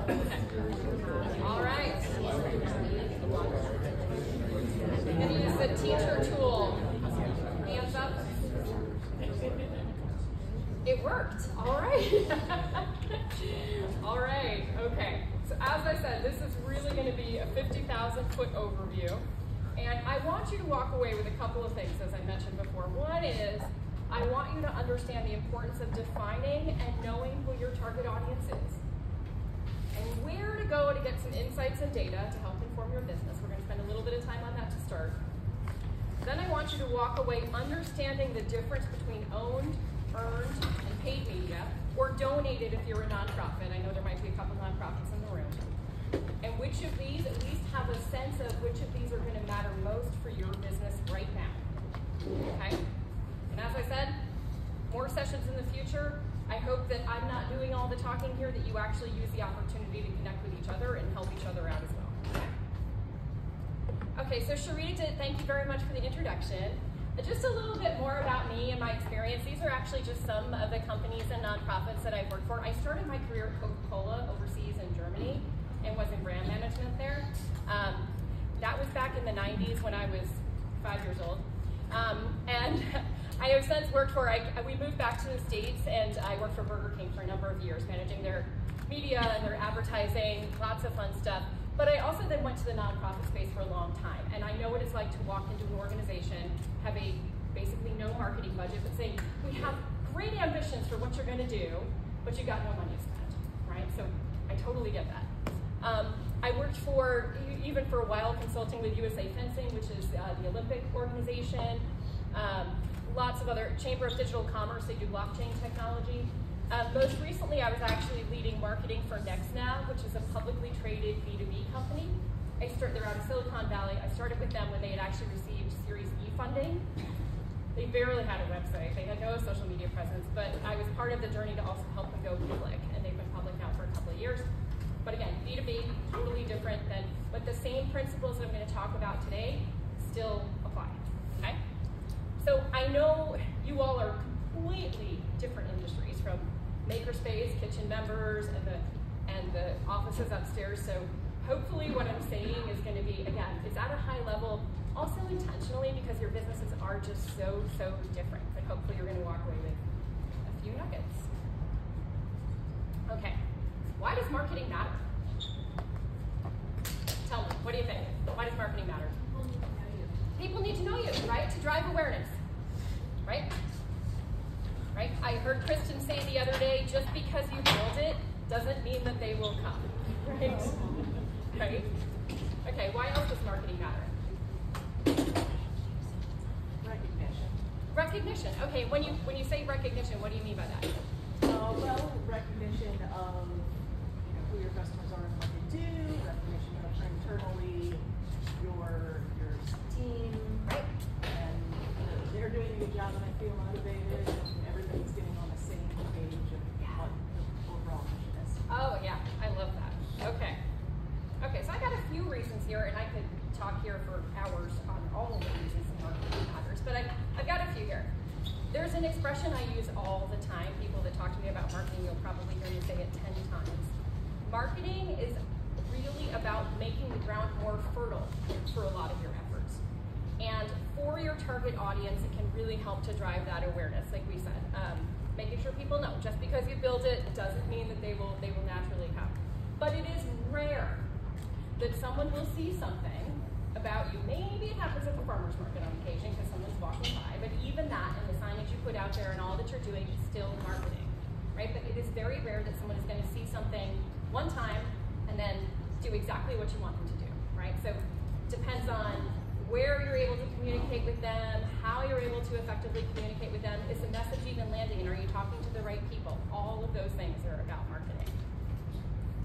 All right. I'm going to use the teacher tool. Hands up. It worked. All right. All right. Okay. So as I said, this is really going to be a 50,000-foot overview. And I want you to walk away with a couple of things, as I mentioned before. One is, I want you to understand the importance of defining and knowing who your target audience is, and where to go to get some insights and data to help inform your business. We're going to spend a little bit of time on that to start. Then I want you to walk away understanding the difference between owned, earned, and paid media, or donated if you're a nonprofit. I know there might be a couple nonprofits in the room. And which of these, at least have a sense of which of these are going to matter most for your business right now. Okay? And as I said, more sessions in the future. I hope that I'm not doing all the talking here, that you actually use the opportunity to connect with each other and help each other out as well. Okay, so Sharita, thank you very much for the introduction. Just a little bit more about me and my experience. These are actually just some of the companies and nonprofits that I've worked for. I started my career at Coca-Cola overseas in Germany and was in brand management there. That was back in the 90s when I was 5 years old. And I have since worked for, we moved back to the States, and I worked for Burger King for a number of years, managing their media and their advertising, lots of fun stuff. But I also then went to the nonprofit space for a long time, and I know what it's like to walk into an organization, have a basically no marketing budget, but saying, we have great ambitions for what you're gonna do, but you got no money to spend, right? So I totally get that. I worked for, even for a while, consulting with USA Fencing, which is the Olympic organization. Lots of other, Chamber of Digital Commerce, they do blockchain technology. Most recently, I was actually leading marketing for NextNav, which is a publicly traded B2B company. They're out of Silicon Valley. I started with them when they had actually received Series E funding. They barely had a website. They had no social media presence, but I was part of the journey to also help them go public, and they've been public now for a couple of years. But again, B2B, totally different than, but the same principles that I'm going to talk about today still apply, okay? So I know you all are completely different industries, from makerspace, kitchen members, and the offices upstairs. So hopefully what I'm saying is going to be, again, it's at a high level, also intentionally, because your businesses are just so different. But hopefully you're going to walk away with a few nuggets. Okay, why does marketing matter? Tell me, what do you think? Why does marketing matter? People need to know you, right? To drive awareness, right? Right? I heard Kristen say the other day, just because you build it doesn't mean that they will come, right? Right? Okay, why else does marketing matter? Recognition. Recognition. Okay, when you say recognition, what do you mean by that? Well, recognition of who your customers are and what they do, recognition of internally your team, right? And they're doing a good job and I feel motivated and everybody's getting on the same page of what the overall mission is. Oh yeah, I love that. Okay. Okay, so I got a few reasons here, and I could talk here for hours on all of the reasons that marketing matters, but I've got a few here. There's an expression I use all the time. People that talk to me about marketing, you'll probably hear me say it 10 times. Marketing is really about making the ground more fertile for a lot of your efforts. And for your target audience, it can really help to drive that awareness, like we said. Making sure people know, just because you build it doesn't mean that they will naturally come. But it is rare that someone will see something about you. Maybe it happens at the farmer's market on occasion because someone's walking by, but even that and the signage you put out there and all that you're doing is still marketing, right? But it is very rare that someone is going to see something one time and then do exactly what you want them to do, right? So it depends on where you're able to communicate with them, how you're able to effectively communicate with them. Is the message even landing, and are you talking to the right people? All of those things are about marketing.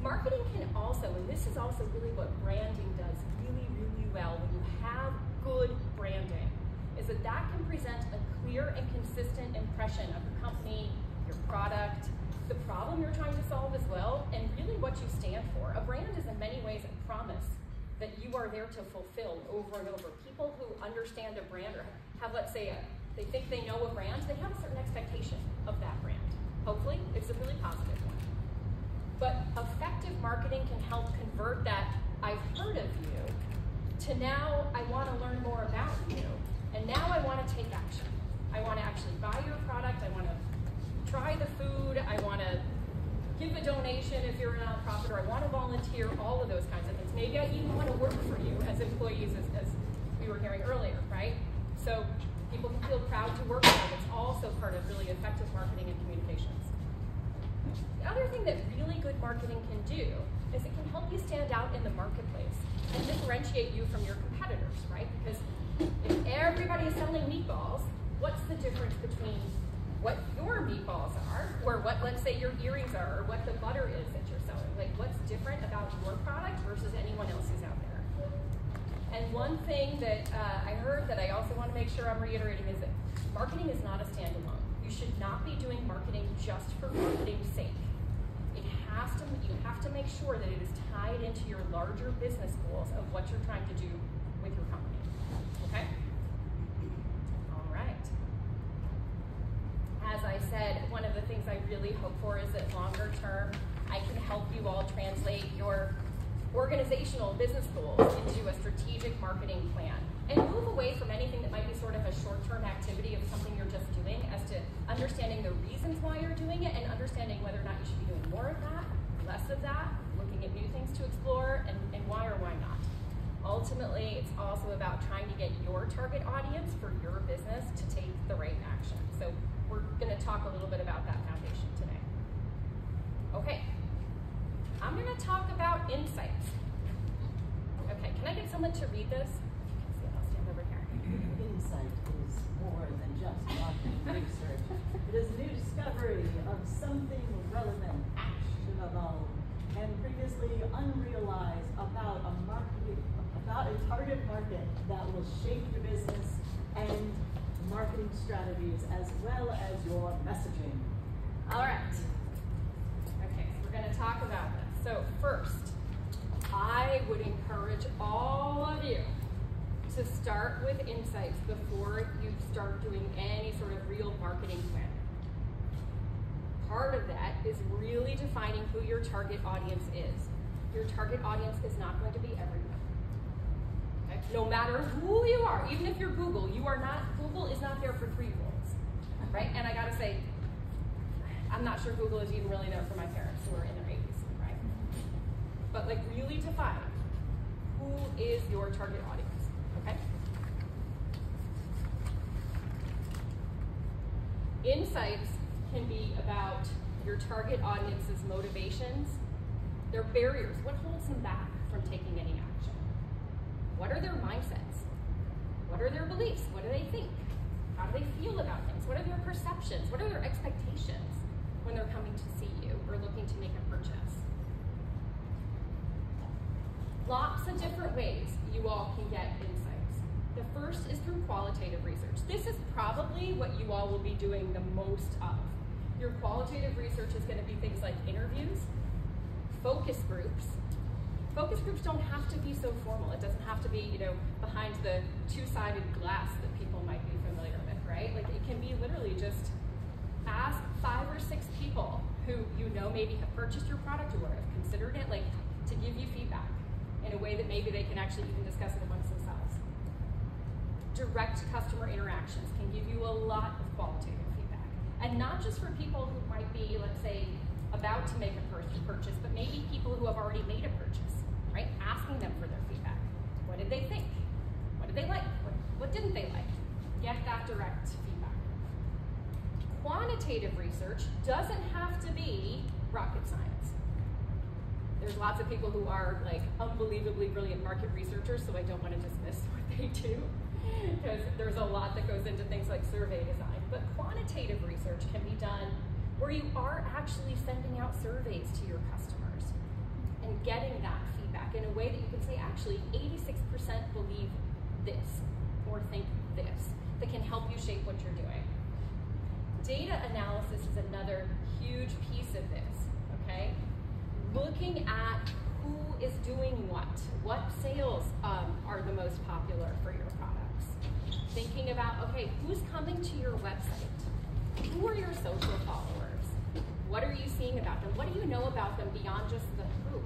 Marketing can also, and this is also really what branding does really well when you have good branding, is that can present a clear and consistent impression of your company, your product, the problem you're trying to solve as well, and really what you stand for. A brand is in many ways a promise that you are there to fulfill over and over. People who understand a brand or have, let's say, they think they know a brand, they have a certain expectation of that brand. Hopefully, it's a really positive one. But effective strategic marketing can help convert that "I've heard of you" to now I want to learn more about you, and now I want to take action. I want to actually buy your product. I want to try the food. I want to give a donation if you're a nonprofit, or I want to volunteer, all of those kinds of things. Maybe I even want to work for you as employees, as we were hearing earlier, right? So people can feel proud to work with them. It's also part of really effective marketing and communications. The other thing that really good marketing can do is it can help you stand out in the marketplace and differentiate you from your competitors, right? Because if everybody is selling meatballs, what's the difference between what your meatballs are, or what, let's say, your earrings are, or what the butter is that you're selling? Like, what's different about your product versus anyone else who's out there? And one thing that I heard that I also want to make sure I'm reiterating is that marketing is not a standalone. You should not be doing marketing just for marketing's sake. You have to make sure that it is tied into your larger business goals of what you're trying to do with your company. Okay? All right. As I said, one of the things I really hope for is that longer term, I can help you all translate your organizational business goals into a strategic marketing plan and move away from anything that might be sort of a short-term activity of something you're just doing, as to understanding the reasons why you're doing it and understanding whether or not you should be doing more of that, less of that, looking at new things to explore, and why or why not. Ultimately, it's also about trying to get your target audience for your business to take the right action. So we're going to talk a little bit about that foundation today. Okay, I'm going to talk about insights. Okay, can I get someone to read this? If you can see it, I'll stand over here. Insight is more than just marketing research. It is a new discovery of something relevant, actionable, and previously unrealized about a target market that will shape your business and marketing strategies as well as your messaging. All right. Okay, so we're going to talk about this. So first, I would encourage all of you to start with insights before you start doing any sort of real marketing plan. Part of that is really defining who your target audience is. Your target audience is not going to be everyone. Okay? No matter who you are, even if you're Google, Google is not there for 3-year-olds, right? And I gotta say, I'm not sure Google is even really there for my parents who are in their 80s, right? But like, really define who is your target audience, okay? Insights can be about your target audience's motivations, their barriers, what holds them back from taking any action? What are their mindsets? What are their beliefs? What do they think? How do they feel about things? What are their perceptions? What are their expectations when they're coming to see you or looking to make a purchase? Lots of different ways you all can get insights. The first is through qualitative research. This is probably what you all will be doing the most of. Your qualitative research is going to be things like interviews, focus groups. Focus groups don't have to be so formal. It doesn't have to be, behind the two-sided glass that people might be familiar with, right? Like, it can be literally just ask 5 or 6 people who maybe have purchased your product or have considered it, like, to give you feedback in a way that maybe they can actually even discuss it amongst themselves. Direct customer interactions can give you a lot of qualitative feedback. And not just for people who might be, let's say, about to make a purchase, but maybe people who have already made a purchase, right? Asking them for their feedback. What did they think? What did they like? What didn't they like? Get that direct feedback. Quantitative research doesn't have to be rocket science. There's lots of people who are like unbelievably brilliant market researchers, so I don't want to dismiss what they do, because there's a lot that goes into things like survey design. But quantitative research can be done where you are actually sending out surveys to your customers and getting that feedback in a way that you can say, actually, 86% believe this or think this, that can help you shape what you're doing. Data analysis is another huge piece of this, okay? Looking at who is doing what sales are the most popular for your products. Thinking about, okay, who's coming to your website? Who are your social followers? What are you seeing about them? What do you know about them beyond just the who?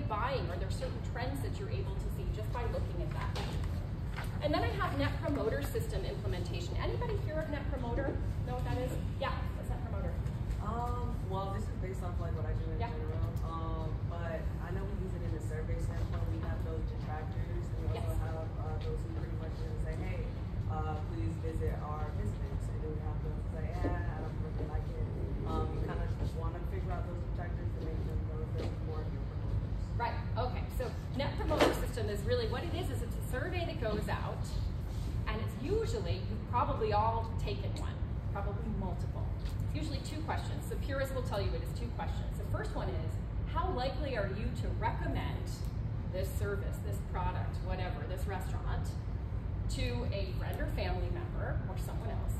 buying? Are there certain trends that you're able to see just by looking at that? And then I have Net Promoter System implementation. Anybody hear of Net Promoter? Know what that is? Yeah, what's Net Promoter? Well, this is based off like what I do in general. But I know we use it in the survey standpoint. We have those detractors, and we also have those who pretty much say, hey, please visit our business. And then we have those who say, I don't really like it. You kind of just want to figure out those detractors and make them know that more of your promoters. Right, okay. So Net Promoter System is really what it is it's a survey that goes out, and it's usually, you've probably all taken one, probably multiple. It's usually 2 questions. The purists will tell you it is 2 questions. The first one is, how likely are you to recommend this service, this product, whatever, this restaurant, to a friend or family member or someone else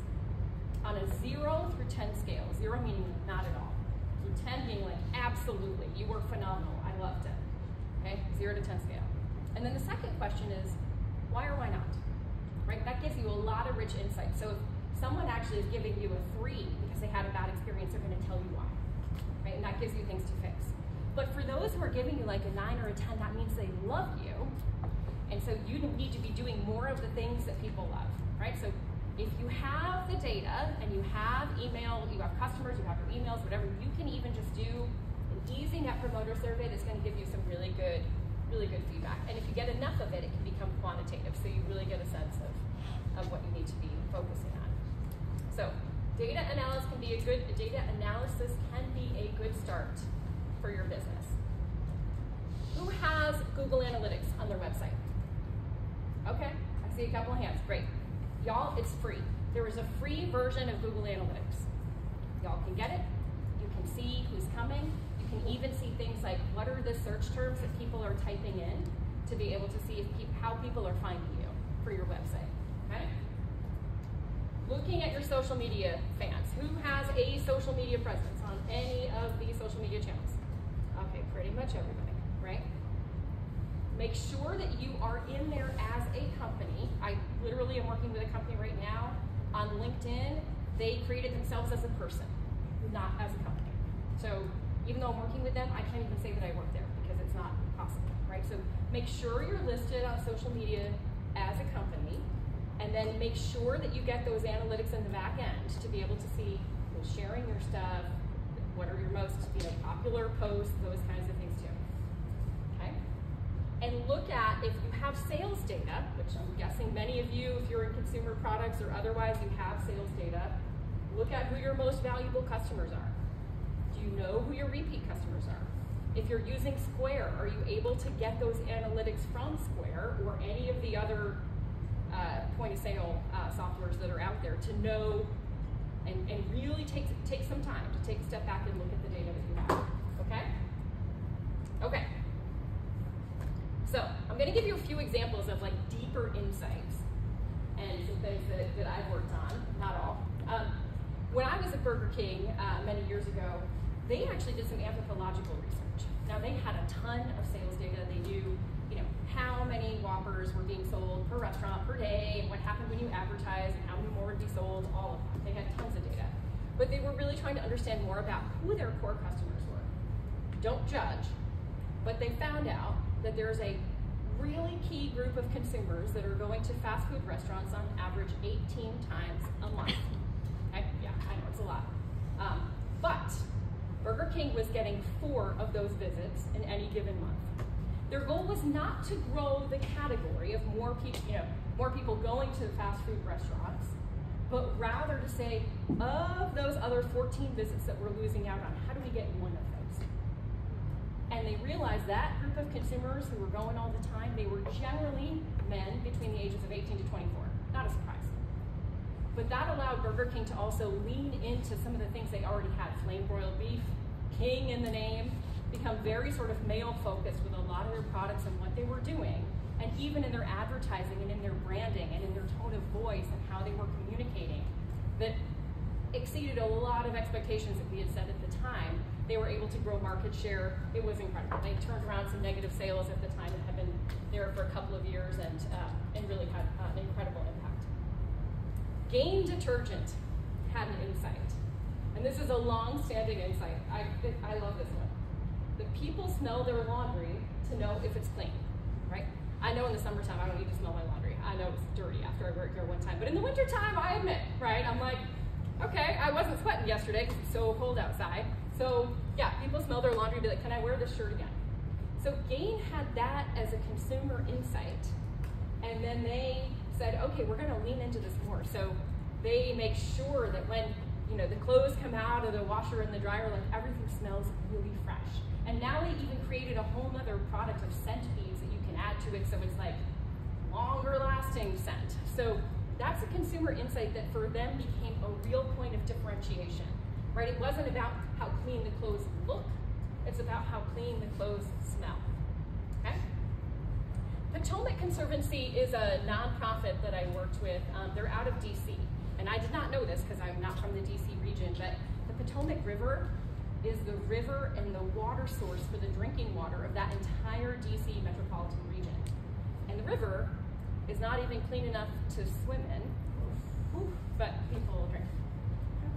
on a 0 through 10 scale? 0 meaning not at all. Through 10 being like, absolutely, you were phenomenal, I loved it. Okay, 0 to 10 scale. And then the second question is, why or why not? Right, that gives you a lot of rich insight. So if someone actually is giving you a 3 because they had a bad experience, they're gonna tell you why. Right, and that gives you things to fix. But for those who are giving you like a 9 or a 10, that means they love you. And so you need to be doing more of the things that people love, right? So if you have the data and you have email, you have customers, you have your emails, whatever, you can even just do an easy Net Promoter survey that's gonna give you some really good feedback. And if you get enough of it, it can become quantitative, so you really get a sense of what you need to be focusing on. So data analysis can be a good start for your business. Who has Google Analytics on their website? Okay, I see a couple of hands, great. Y'all, it's free. There is a free version of Google Analytics. Y'all can get it, you can see who's coming, you can even see things like what are the search terms that people are typing in to be able to see how people are finding you for your website, okay? Looking at your social media fans, who has a social media presence on any of these social media channels? Okay, pretty much everybody, right? Make sure that you are in there as a company. I literally am working with a company right now on LinkedIn. They created themselves as a person, not as a company. So even though I'm working with them, I can't even say that I work there because it's not possible, right? So make sure you're listed on social media as a company, and then make sure that you get those analytics in the back end to be able to see who's sharing your stuff, what are your most popular posts, those kinds of things too. Okay? And look at if you have sales data, which I'm guessing many of you, if you're in consumer products or otherwise, you have sales data. Look at who your most valuable customers are. Do you know who your repeat customers are? If you're using Square, are you able to get those analytics from Square or any of the other point of sale softwares that are out there to know and really take some time to take a step back and look at the data that you have, okay? Okay. So I'm gonna give you a few examples of like deeper insights and some things that I've worked on, not all. When I was at Burger King many years ago, they actually did some anthropological research. Now they had a ton of sales data. They knew, how many Whoppers were being sold per restaurant per day, and what happened when you advertise, and how many more would be sold, all of that. They had tons of data. But they were really trying to understand more about who their core customers were. Don't judge, but they found out that there's a really key group of consumers that are going to fast food restaurants on average 18 times a month. Okay? Yeah, I know, it's a lot. But Burger King was getting 4 of those visits in any given month. Their goal was not to grow the category of more people going to fast food restaurants, but rather to say, of those other 14 visits that we're losing out on, how do we get one of those? And they realized that group of consumers who were going all the time, they were generally men between the ages of 18 to 24. Not a surprise. But that allowed Burger King to also lean into some of the things they already had. Flame broiled beef, King in the name, become very sort of male focused with a lot of their products and what they were doing, and even in their advertising and in their branding and in their tone of voice and how they were communicating, that exceeded a lot of expectations that we had set at the time. They were able to grow market share. It was incredible. They turned around some negative sales at the time and had been there for a couple of years and really had an incredible impact. Gain Detergent had an insight, and this is a long-standing insight. I love this one. The people smell their laundry to know if it's clean, right? I know in the summertime I don't need to smell my laundry. I know it's dirty after I worked here one time, but in the wintertime, I admit, right? I'm like, okay, I wasn't sweating yesterday because it's so cold outside. So yeah, people smell their laundry and be like, can I wear this shirt again? So Gain had that as a consumer insight, and then they said, okay, we're gonna lean into this more. So they make sure that when the clothes come out of the washer and the dryer, like everything smells really fresh. And now they even created a whole other product of scent beads that you can add to it, so it's like longer lasting scent. So that's a consumer insight that for them became a real point of differentiation, right? It wasn't about how clean the clothes look, it's about how clean the clothes smell, okay? Potomac Conservancy is a nonprofit that I worked with. They're out of DC, and I did not know this because I'm not from the DC region, but the Potomac River is the river and the water source for the drinking water of that entire DC metropolitan region. And the river is not even clean enough to swim in, but people drink.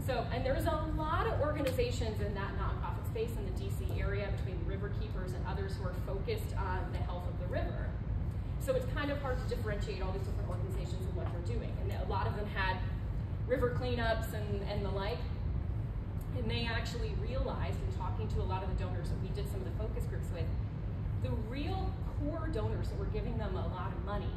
So, and there's a lot of organizations in that nonprofit space in the DC area between river keepers and others who are focused on the health of the river. So it's kind of hard to differentiate all these different organizations and what they're doing. And a lot of them had river cleanups and the like. And they actually realized, in talking to a lot of the donors that we did some of the focus groups with, the real core donors that were giving them a lot of money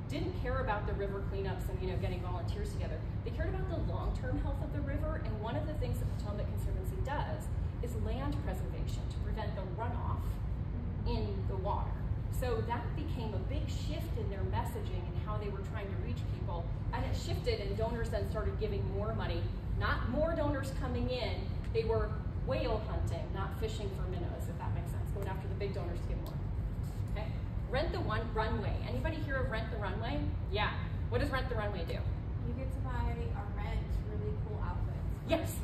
didn't care about the river cleanups and getting volunteers together. They cared about the long-term health of the river, and one of the things that Potomac Conservancy does is land preservation to prevent the runoff in the water. So that became a big shift in their messaging and how they were trying to reach people, and it shifted, and donors then started giving more money. Not more donors coming in, they were whale hunting, not fishing for minnows, if that makes sense, going after the big donors to get more. Okay? Rent the Runway. Anybody hear of Rent the Runway? Yeah. What does Rent the Runway do? You get to buy or rent really cool outfits. Yes.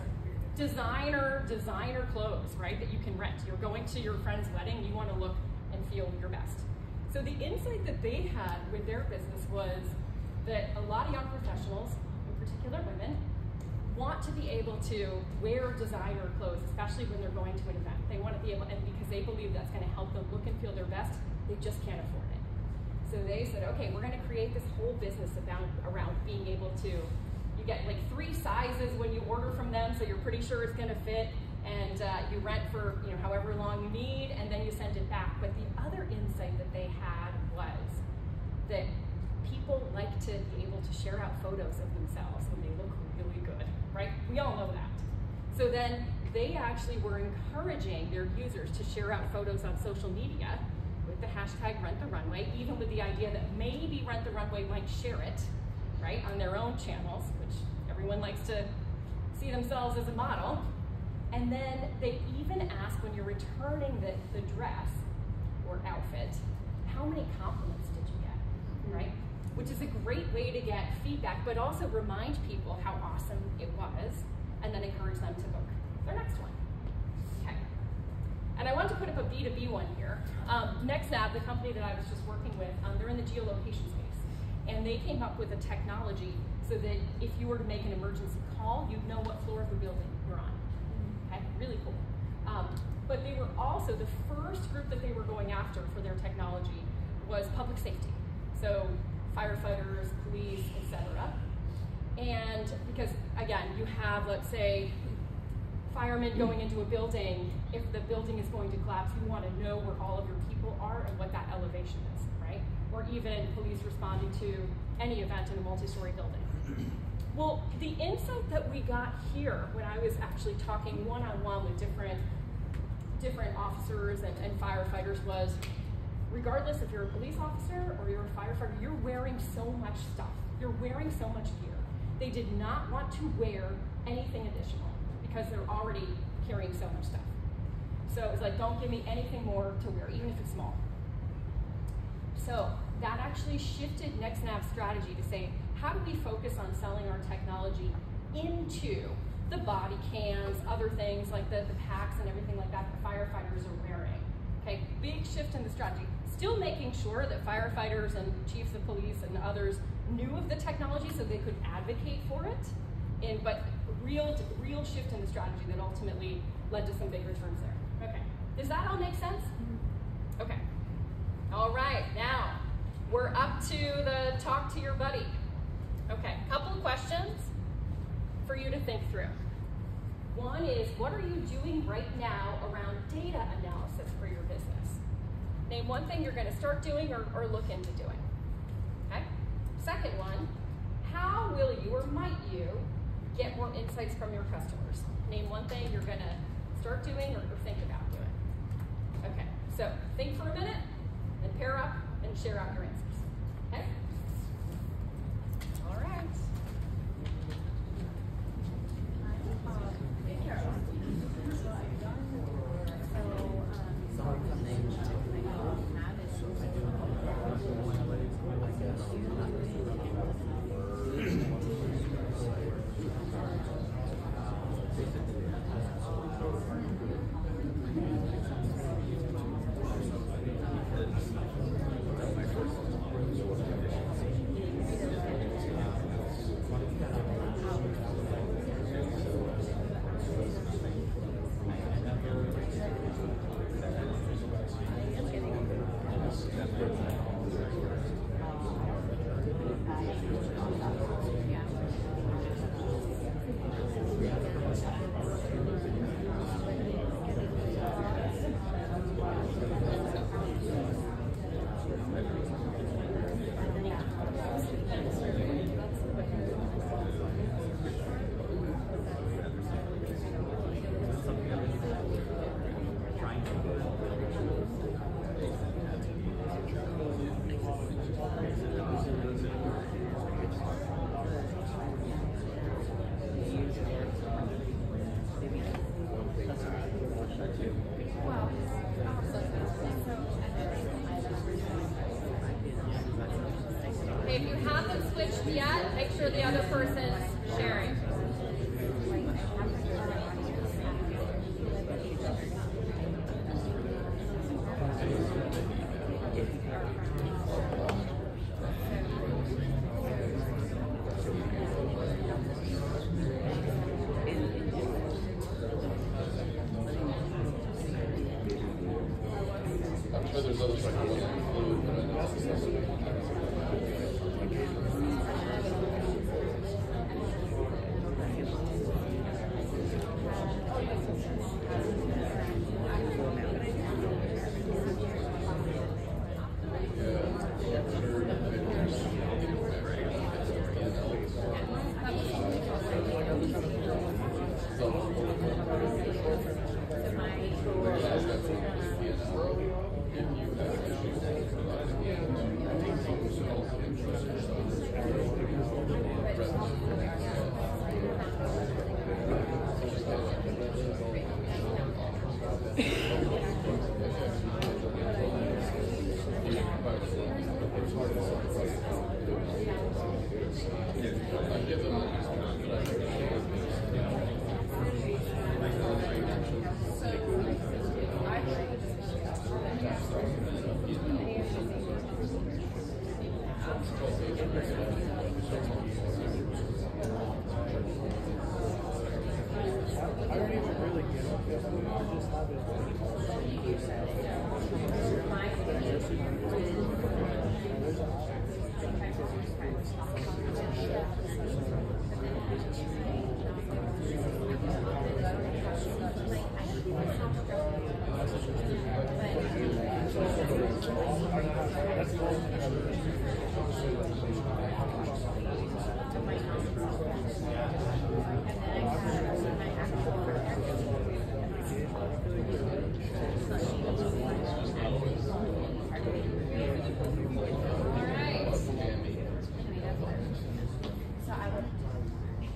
Designer clothes, right, that you can rent. You're going to your friend's wedding, you want to look and feel your best. So the insight that they had with their business was that a lot of young professionals, in particular women, want to be able to wear designer clothes, especially when they're going to an event. They want to be able, and because they believe that's going to help them look and feel their best, they just can't afford it. So they said, okay, we're going to create this whole business around being able to, you get like 3 sizes when you order from them, so you're pretty sure it's going to fit, and you rent for however long you need, and then you send it back. But the other insight that they had was that people like to be able to share out photos of themselves when they look really good, right? We all know that. So then they actually were encouraging their users to share out photos on social media with the hashtag Rent the Runway, even with the idea that maybe Rent the Runway might share it, right, on their own channels, which everyone likes to see themselves as a model. And then they even ask, when you're returning the dress or outfit, how many compliments did you get, right? Which is a great way to get feedback, but also remind people how awesome it was, and then encourage them to book their next one. Okay. And I want to put up a B2B one here. NextNav, the company that I was just working with, they're in the geolocation space, and they came up with a technology so that if you were to make an emergency call, you'd know what floor of the building you're on. Okay, really cool. But they were also, the first group that they were going after for their technology was public safety. So firefighters, police, etc. And because, again, you have, let's say, firemen going into a building. If the building is going to collapse, you want to know where all of your people are and what that elevation is, right? Or even police responding to any event in a multi-story building. Well, the insight that we got here when I was actually talking one-on-one with different officers and firefighters was, regardless if you're a police officer or you're a firefighter, you're wearing so much stuff. You're wearing so much gear. They did not want to wear anything additional because they're already carrying so much stuff. So it was like, don't give me anything more to wear, even if it's small. So that actually shifted NextNav's strategy to say, how do we focus on selling our technology into the body cams, other things like the packs and everything like that firefighters are wearing? Okay, big shift in the strategy. Still making sure that firefighters and chiefs of police and others knew of the technology so they could advocate for it, but real shift in the strategy that ultimately led to some big returns there. Okay, does that all make sense? Okay, All right, now we're up to the talk to your buddy. Okay, couple of questions for you to think through. One is, what are you doing right now around data analysis for your business? Name one thing you're going to start doing or look into doing. Okay? Second one, how will you or might you get more insights from your customers? Name one thing you're going to start doing or think about doing. Okay, so think for a minute and pair up and share out your answers. Okay? All right. If you haven't switched yet, make sure the other person's sharing. I'm sure there's others like I wasn't included, but I know this is also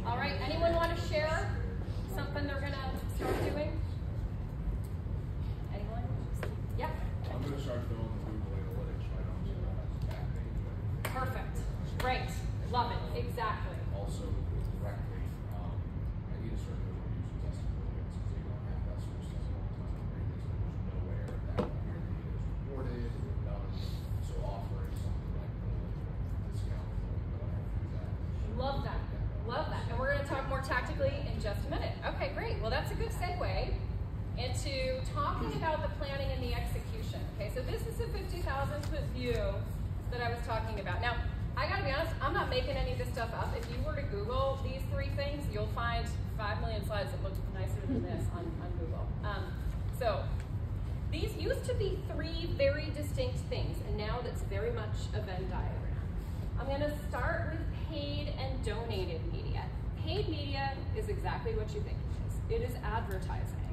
All right, anyone want to share something they're going to start doing? Anyone? Yeah? I'm going to start doing Google Analytics right on, so that's that page. Perfect. Great. Love it. Exactly. Also, directly talking about the planning and the execution. Okay, so this is the 50,000 foot view that I was talking about. Now, I gotta be honest, I'm not making any of this stuff up. If you were to Google these three things, you'll find 5 million slides that look nicer than this on Google. So these used to be three very distinct things, and now that's very much a Venn diagram. I'm gonna start with paid and donated media. Paid media is exactly what you think it is. It is advertising,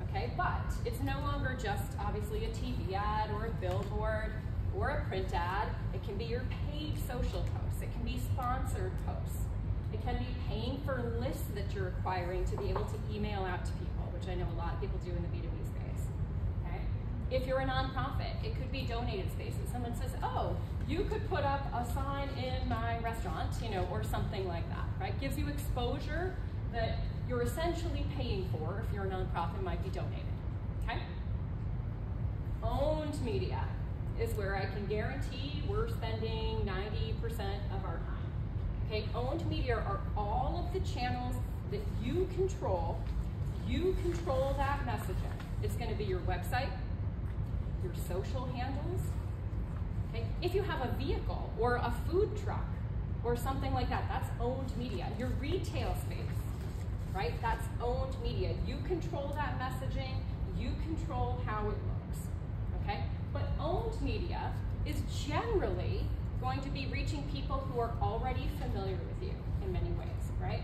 okay? But it's no longer just obviously a TV ad or a billboard or a print ad. It can be your paid social posts. It can be sponsored posts. It can be paying for lists that you're acquiring to be able to email out to people, which I know a lot of people do in the B2B space, okay? If you're a nonprofit, it could be donated spaces. Someone says, oh, you could put up a sign in my restaurant, you know, or something like that, right? Gives you exposure that you're essentially paying for. If you're a nonprofit, it might be donated, okay? Owned media is where I can guarantee we're spending 90% of our time. Okay, owned media are all of the channels that you control. You control that messaging. It's going to be your website, your social handles. Okay, if you have a vehicle or a food truck or something like that, that's owned media. Your retail space, right? That's owned media. You control that messaging. You control how it looks. Okay, but owned media is generally going to be reaching people who are already familiar with you in many ways, right?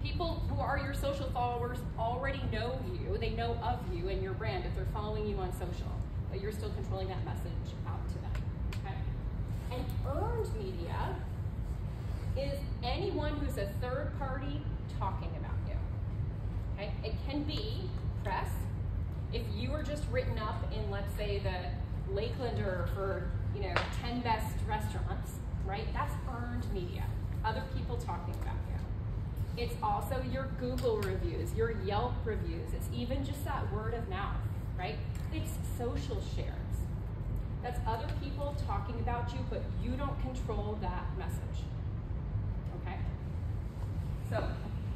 People who are your social followers already know you, they know of you and your brand if they're following you on social, but you're still controlling that message out to them, okay? And earned media is anyone who's a third party talking about you, okay? It can be press. If you were just written up in, let's say, the Lakelander for 10 best restaurants, right? That's earned media, other people talking about you. It's also your Google reviews, your Yelp reviews. It's even just that word of mouth, right? It's social shares. That's other people talking about you, but you don't control that message, okay? So,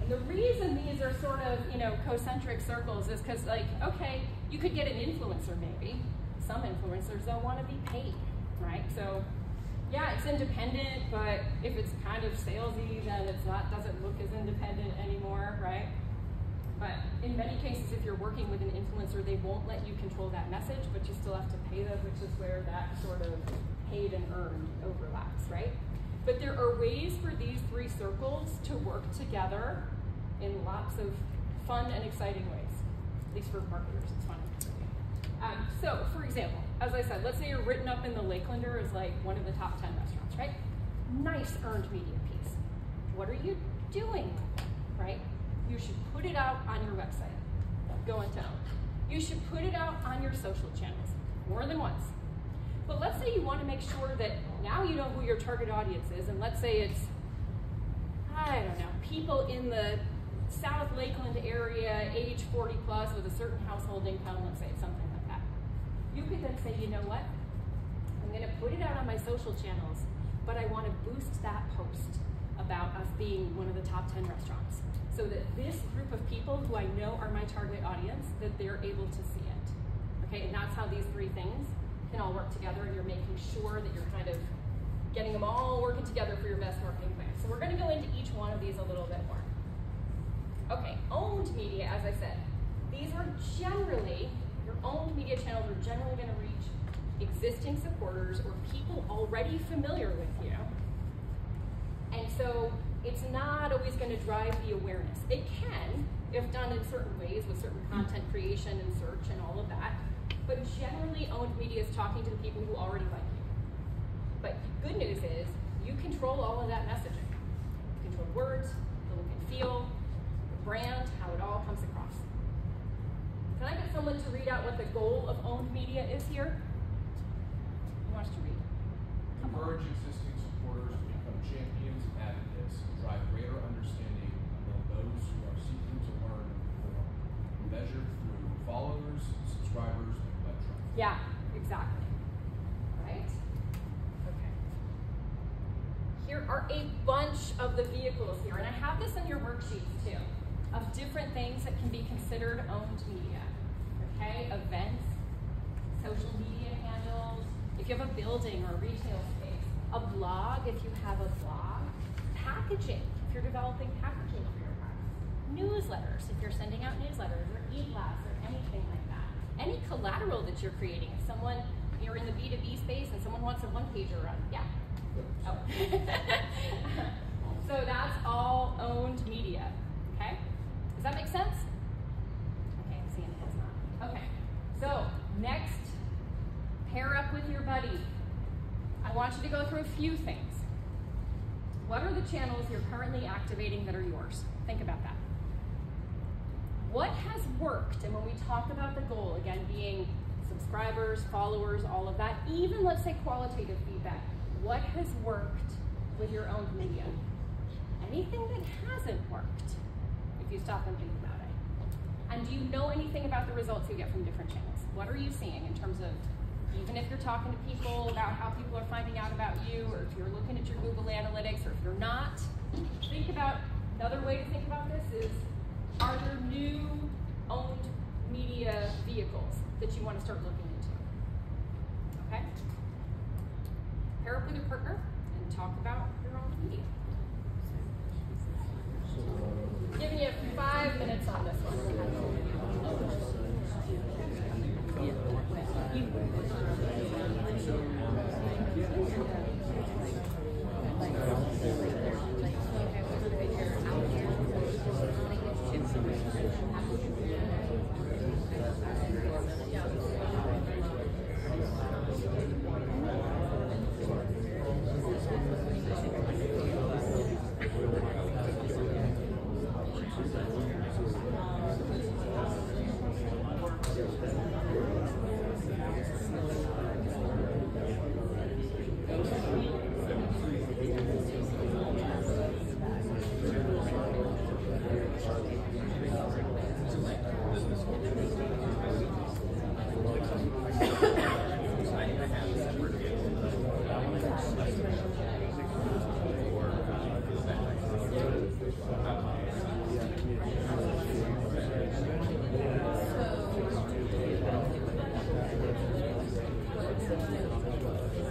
and the reason these are sort of, concentric circles is because, okay, you could get an influencer maybe. Some influencers don't want to be paid, right? So, yeah, it's independent, but if it's kind of salesy, then doesn't look as independent anymore, right? But in many cases, if you're working with an influencer, they won't let you control that message, but you still have to pay them, which is where that sort of paid and earned overlaps, right? But there are ways for these three circles to work together in lots of fun and exciting ways. At least for marketers, it's fun. So, for example, as I said, let's say you're written up in the Lakelander as like one of the top 10 restaurants, right? Nice earned media piece. What are you doing with it, right? You should put it out on your website. Go and tell. You should put it out on your social channels more than once. But let's say you want to make sure that now you know who your target audience is, and let's say it's, I don't know, people in the South Lakeland area, age 40 plus, with a certain household income, let's say it's something like that. You could then say, you know what? I'm going to put it out on my social channels, but I want to boost that post about us being one of the top 10 restaurants, so that this group of people who I know are my target audience, that they're able to see it. Okay, and that's how these three things can all work together, and you're making sure that you're kind of getting them all working together for your best marketing plan. So we're going to go into each one of these a little bit more. Okay, owned media, as I said, these are generally, your owned media channels are generally going to reach existing supporters or people already familiar with you. And so it's not always going to drive the awareness. It can, if done in certain ways with certain content creation and search and all of that. But generally, owned media is talking to the people who already like you. But the good news is you control all of that messaging. You control the words, the look and feel, the brand, how it all comes across. Can I get someone to read out what the goal of owned media is here? Who wants to read? Encourage existing supporters to become champions and advocates and drive greater understanding among those who are seeking to learn more. Measured through followers, subscribers, and web traffic. Yeah, exactly. Right? Okay. Here are a bunch of the vehicles here, and I have this in your worksheets too, of different things that can be considered owned media. you have a building or a retail space, a blog if you have a blog, packaging if you're developing packaging for your products, newsletters if you're sending out newsletters or e-blasts or anything like that. Any collateral that you're creating. If you're in the B2B space and someone wants a one-pager run, yeah. Oh. So that's all owned media, okay? Does that make sense? Okay, I'm seeing it's not. Okay, so next, pair up with your buddy. I want you to go through a few things. What are the channels you're currently activating that are yours? Think about that. What has worked? And when we talk about the goal, again, being subscribers, followers, all of that, even let's say qualitative feedback, what has worked with your own media? Anything that hasn't worked, if you stop and think about it. And do you know anything about the results you get from different channels? What are you seeing in terms of, even if you're talking to people about how people are finding out about you, or if you're looking at your Google Analytics, or if you're not, think about, another way to think about this is, are there new owned media vehicles that you want to start looking into? Okay? Pair up with your partner and talk about your own media. Giving you 5 minutes on this one.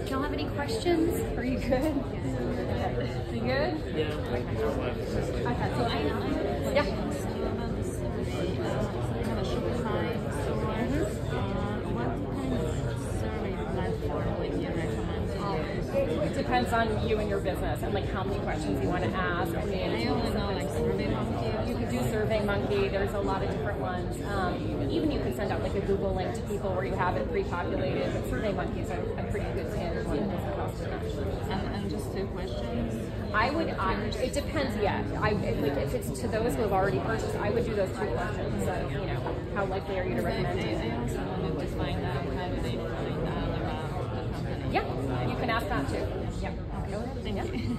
Do y'all have any questions? Are you good? You good? Yeah. Okay. So I yeah. Have a Shopify store. What kind of survey platform would you recommend to use? It depends on you and your business and like how many questions you want to ask. I mean, I only know like SurveyMonkey. you could do SurveyMonkey. There's a lot of different ones. Even you can send out like a Google link to people where you have it pre-populated. But SurveyMonkey is a pretty good standard one. And just 2 questions. It depends. Yeah, like if it's to those who have already purchased, I would do those 2 questions. How likely are you to recommend it? I also wanted to find out how do they find out about the company. Yeah, you can ask that too. Yeah. Okay. Thank you.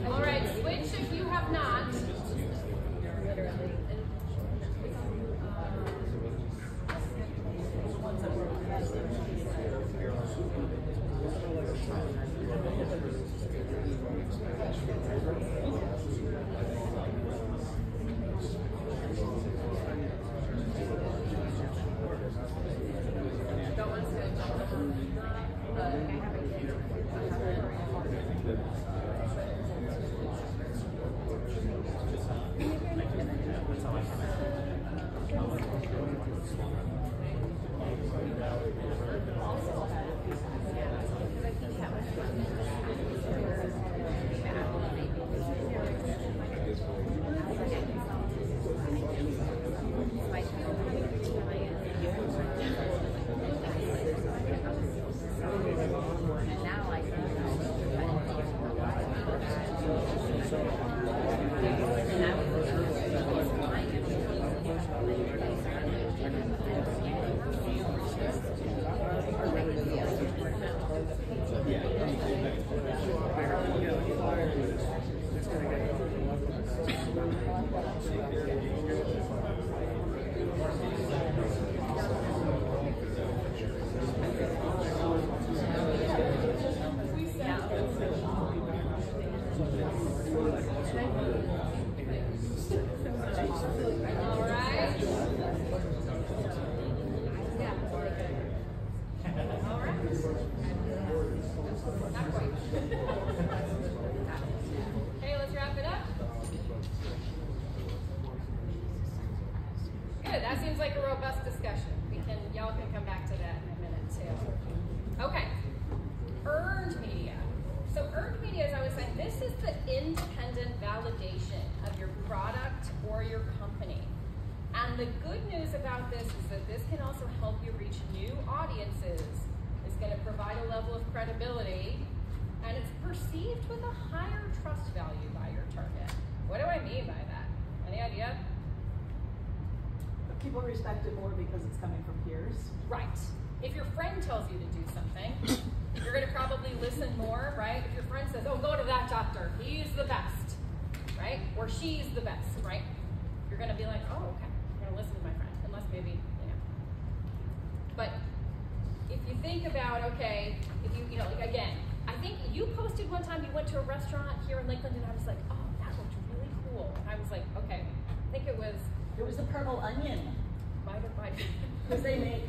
All right, switch if you have not. robust discussion. Y'all can come back to that in a minute too. Okay, earned media. So earned media, as I was saying, this is the independent validation of your product or your company. And the good news about this is that this can also help you reach new audiences. It's going to provide a level of credibility, and it's perceived with a higher trust value by your target. What do I mean by that? Any idea? People respect it more because it's coming from peers. Right. If your friend tells you to do something, you're going to probably listen more, right? If your friend says, oh, go to that doctor, he's the best, right? Or she's the best, right? You're going to be like, oh, okay, I'm going to listen to my friend, unless maybe, you know. But if you think about, okay, if you know, like again, I think you posted one time you went to a restaurant here in Lakeland, and I was like, oh, that looked really cool. And I was like, okay, I think it was the purple onion. Because they make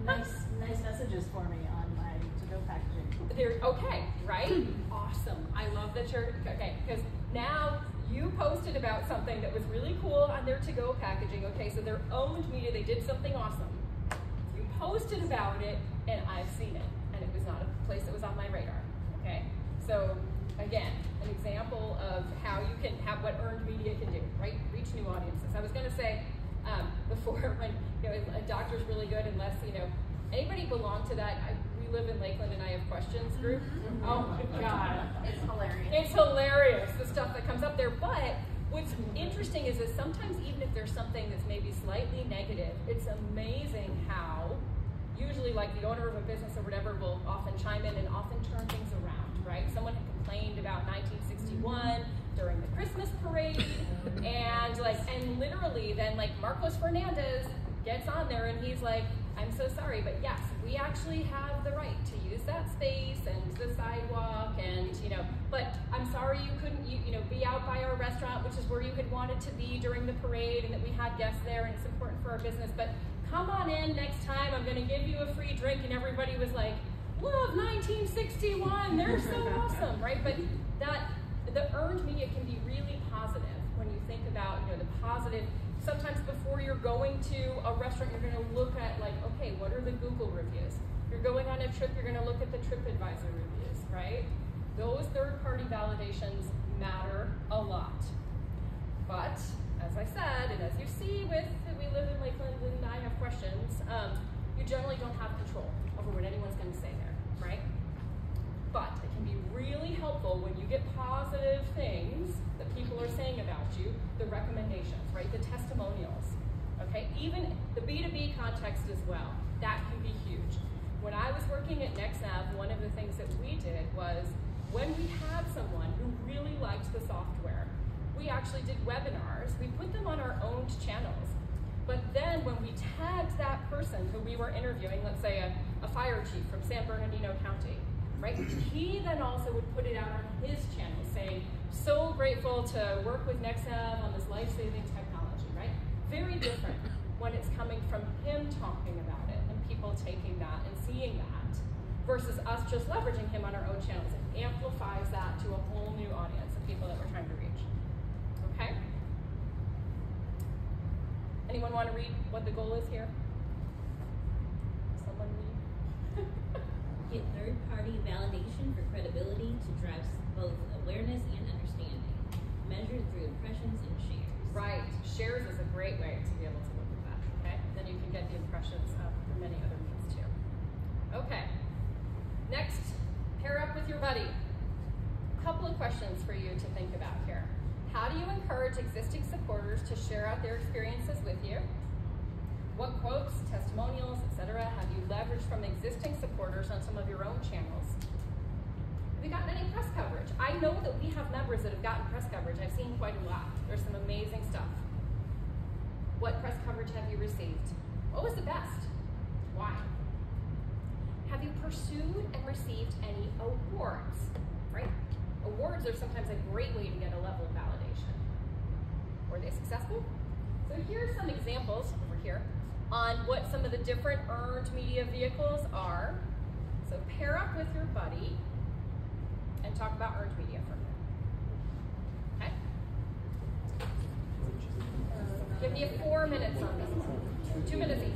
nice messages for me on my to-go packaging. They're okay, right? Awesome. I love that you're okay, because now you posted about something that was really cool on their to-go packaging. Okay, so their owned media, they did something awesome. You posted about it, and I've seen it, and it was not a place that was on my radar. Okay, so again, an example of how you can have what earned media can do, right? Reach new audiences. I was going to say before, when you know a doctor's really good, unless you know anybody belong to that. We live in Lakeland, and I have questions group. Mm-hmm. Oh my God, it's hilarious. It's hilarious the stuff that comes up there. But what's interesting is that sometimes even if there's something that's maybe slightly negative, it's amazing how usually like the owner of a business or whatever will often chime in and often turn things around. Right? Someone had complained about 1961 during the Christmas parade, and literally then like Marcos Fernandez gets on there and he's like, I'm so sorry, but yes, we actually have the right to use that space and the sidewalk, and you know, but I'm sorry you couldn't be out by our restaurant, which is where you had wanted to be during the parade, and that we had guests there, and it's important for our business, but come on in next time, I'm going to give you a free drink. And everybody was like, love 1961, they're so awesome, right? But the earned media can be really positive when you think about the positive. Sometimes before you're going to a restaurant, you're going to look at like, okay, what are the Google reviews? You're going on a trip, you're going to look at the TripAdvisor reviews, right? Those third-party validations matter a lot. But as I said, and as you see we live in Lakeland and I have questions, you generally don't have control over what anyone's going to say there, right? But it can be really helpful when you get positive things that people are saying about you, the recommendations, right? The testimonials, okay? Even the B2B context as well, that can be huge. When I was working at NextNav, one of the things that we did was when we had someone who really liked the software, we actually did webinars. We put them on our owned channels. But then when we tagged that person who we were interviewing, let's say a fire chief from San Bernardino County, right? He then also would put it out on his channel saying, so grateful to work with NextNav on this life-saving technology, right? Very different when it's coming from him talking about it and people taking that and seeing that versus us just leveraging him on our own channels. It amplifies that to a whole new audience of people that we're trying to reach, okay? Anyone want to read what the goal is here? Someone read? Get third-party validation for credibility to drive both awareness and understanding, measured through impressions and shares. Right. Shares is a great way to be able to look at that, okay? Then you can get the impressions through many other means too. Okay. Next, pair up with your buddy. A couple of questions for you to think about here. How do you encourage existing supporters to share out their experiences with you? What quotes, testimonials, etc. have you leveraged from existing supporters on some of your own channels? Have you gotten any press coverage? I know that we have members that have gotten press coverage. I've seen quite a lot. There's some amazing stuff. What press coverage have you received? What was the best? Why? Have you pursued and received any awards? Right? Awards are sometimes a great way to get a level of validation. Were they successful? So here's some examples over here on what some of the different earned media vehicles are. So pair up with your buddy and talk about earned media for a minute. Okay? Give me 4 minutes on this one. 2 minutes each.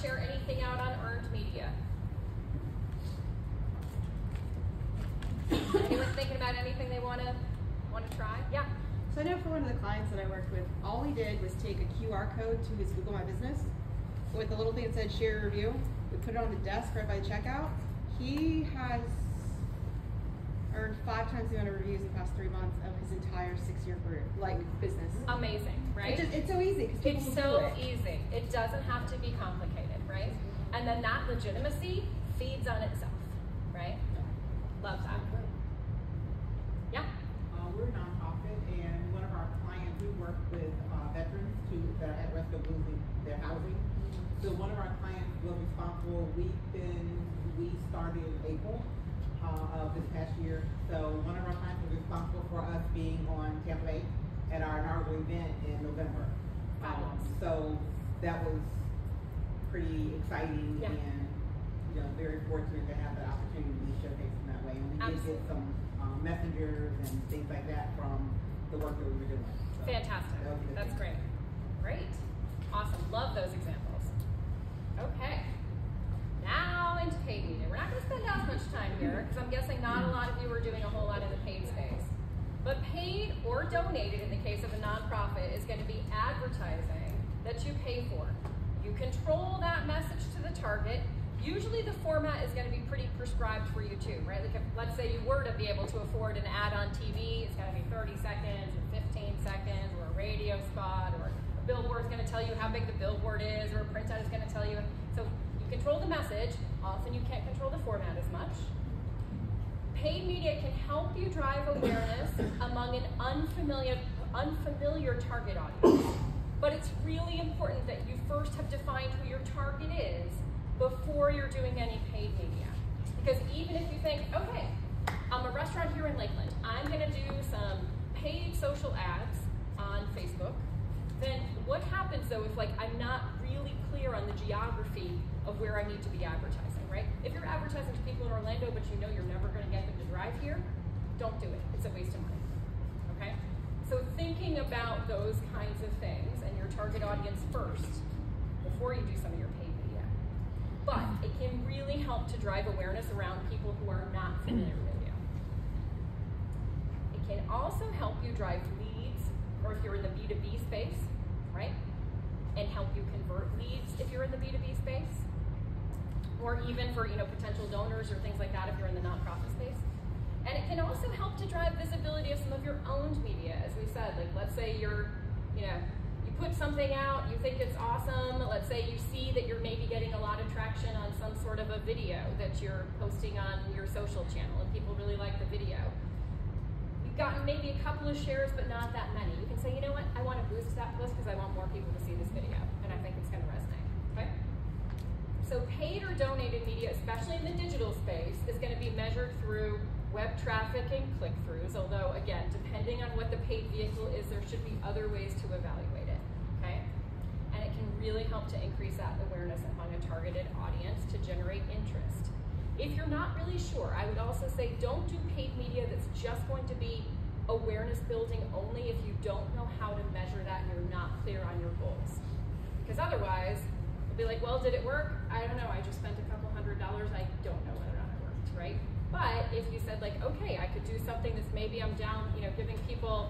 Share anything out on earned media? Anyone thinking about anything they want to try? Yeah. So I know for one of the clients that I worked with, all he did was take a QR code to his Google My Business with a little thing that said share a review. We put it on the desk right by the checkout. He has earned 5 times the amount of reviews in the past 3 months of his entire 6-year career, business. Amazing, right? It's so easy. It's so easy. It doesn't have to be complicated, right? And then that legitimacy feeds on itself, right? Love that. Yeah. We're a nonprofit, and one of our clients, we work with veterans that are at risk of losing their housing. So one of our clients was responsible. We started in April, of this past year. So one of our clients was responsible for us being on Tampa Bay at our inaugural event in November. So that was pretty exciting and very fortunate to have that opportunity to be showcased in that way. And we did get some messengers and things like that from the work that we were doing. So fantastic. That's great. Great. Awesome. Love those examples. Okay. Now into paid media. We're not going to spend as much time here because I'm guessing not a lot of you are doing a whole lot in the paid space. But paid or donated in the case of a nonprofit is going to be advertising that you pay for. You control that message to the target. Usually the format is going to be pretty prescribed for you too, right? Like if, let's say you were to be able to afford an ad on TV, it's going to be 30 seconds or 15 seconds, or a radio spot, or a billboard is going to tell you how big the billboard is, or a printout is going to tell you. So you control the message. Often you can't control the format as much. Paid media can help you drive awareness among an unfamiliar target audience. But it's really important that you first have defined who your target is before you're doing any paid media. Because even if you think, okay, I'm a restaurant here in Lakeland, I'm going to do some paid social ads on Facebook, then what happens though if I'm not really clear on the geography of where I need to be advertising, right? If you're advertising to people in Orlando but you know you're never going to get them to drive here, don't do it. It's a waste of money, okay? So thinking about those kinds of things and your target audience first before you do some of your paid media. But it can really help to drive awareness around people who are not familiar with you. It can also help you drive leads, or if you're in the B2B space, right? And help you convert leads if you're in the B2B space. Or even for potential donors or things like that if you're in the nonprofit space. And it can also help to drive visibility of some of your owned media, as we said. Like, let's say you're, you put something out, you think it's awesome. Let's say you see that you're maybe getting a lot of traction on some sort of a video that you're posting on your social channel, and people really like the video. You've gotten maybe a couple of shares, but not that many. You can say, you know what, I want to boost that post because I want more people to see this video, and I think it's going to resonate, okay? So paid or donated media, especially in the digital space, is going to be measured through web traffic and click-throughs, although again, depending on what the paid vehicle is, there should be other ways to evaluate it, okay? And it can really help to increase that awareness among a targeted audience to generate interest. If you're not really sure, I would also say don't do paid media that's just going to be awareness building only if you don't know how to measure that and you're not clear on your goals. Because otherwise, you'll be like, well, did it work? I don't know, I just spent a couple $100, I don't know whether or not it worked, right? But if you said okay, I could do something that's maybe I'm giving people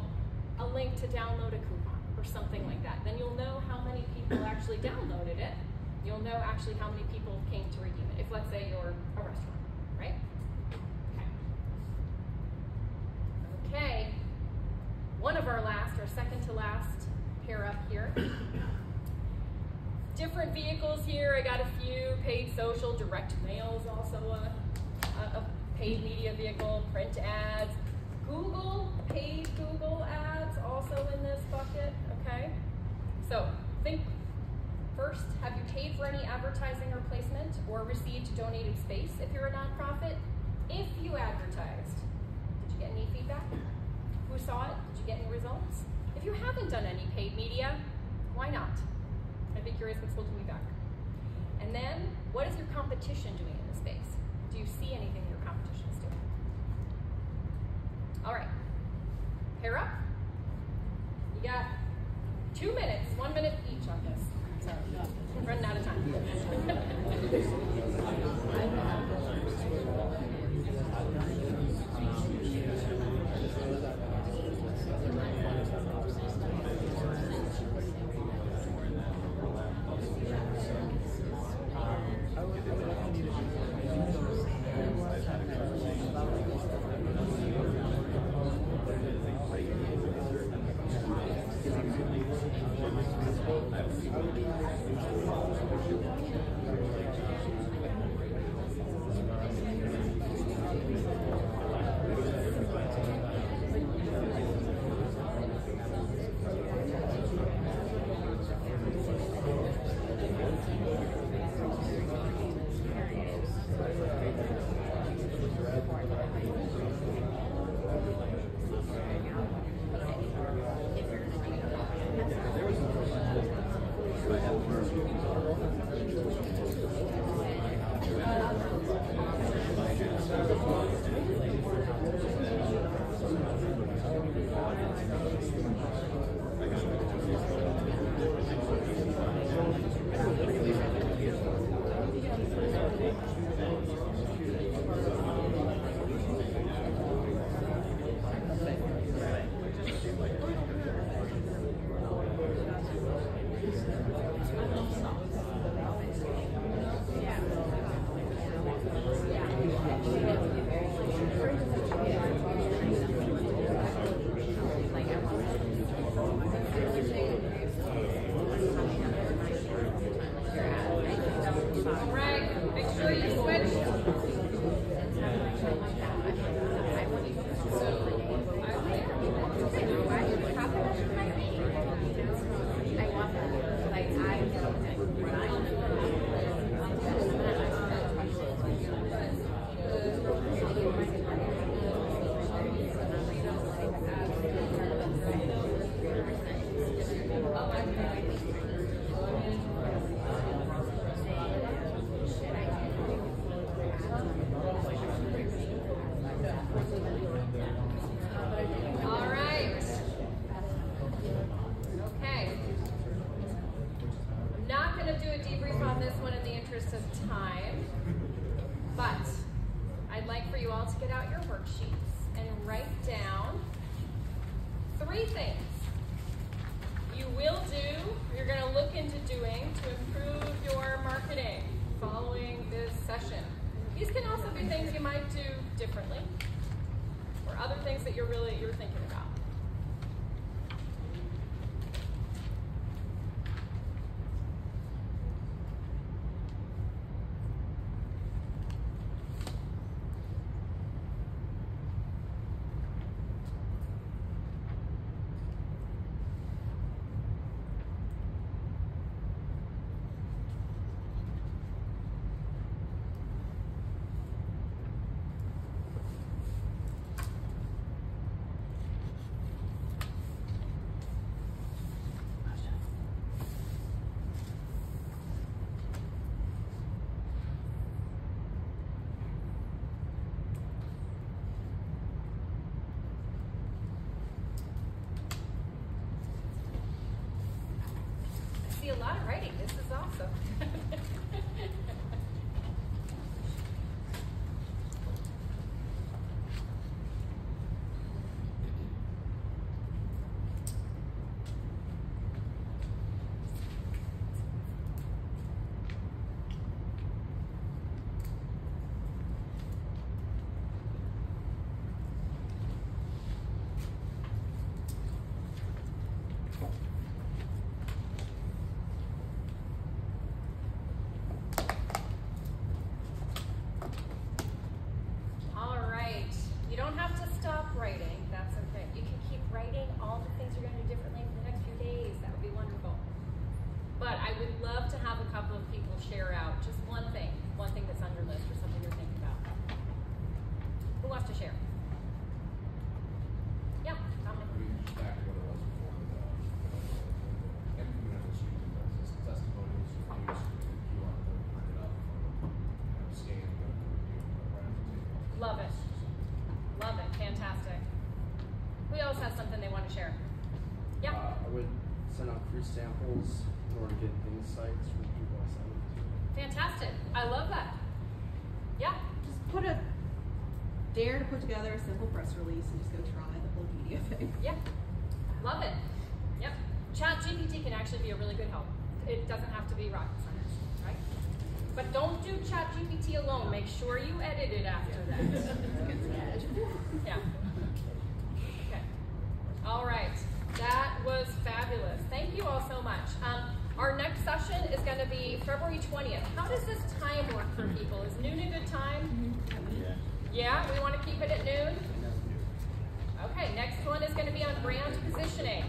a link to download a coupon or something like that, then you'll know how many people actually downloaded it. You'll know actually how many people came to redeem it. If let's say you're a restaurant, right? Okay. One of our last, or second to last pair up here. Different vehicles here. I got a few. Paid social, direct mail is also a paid media vehicle, print ads, paid Google ads also in this bucket, okay? So think first, have you paid for any advertising or placement or received donated space if you're a nonprofit? If you advertised, did you get any feedback? Who saw it? Did you get any results? If you haven't done any paid media, why not? I'd be curious what's holding you back. And then, what is your competition doing in the space? Do you see anything your competition is doing? All right, pair up. You got 2 minutes, 1 minute each on this. So, we're running out of time. You're thinking about. A lot of writing. This is awesome. Share out just one thing that's on your list or something you're thinking about. Who wants to share? Yeah, Dominic. Back to what it was before, anything that was using as testimonials, reviews, QR code, print it up, scan, review, Love it. Love it. Fantastic. Who else has something they want to share? Yeah. I would send out free samples in order to get insights from people I send them to. Fantastic. I love that. Yeah. Just dare to put together a simple press release and just go try the whole media thing. Yeah. Love it. Yep. ChatGPT can actually be a really good help. It doesn't have to be rocket science, right? But don't do ChatGPT alone. Make sure you edit it after that. Yeah. Okay. All right. That was fabulous. Thank you all so much. Our next session is going to be February 20th. How does this time work for people? Is noon a good time? Yeah, we want to keep it at noon? Okay, next one is going to be on brand positioning.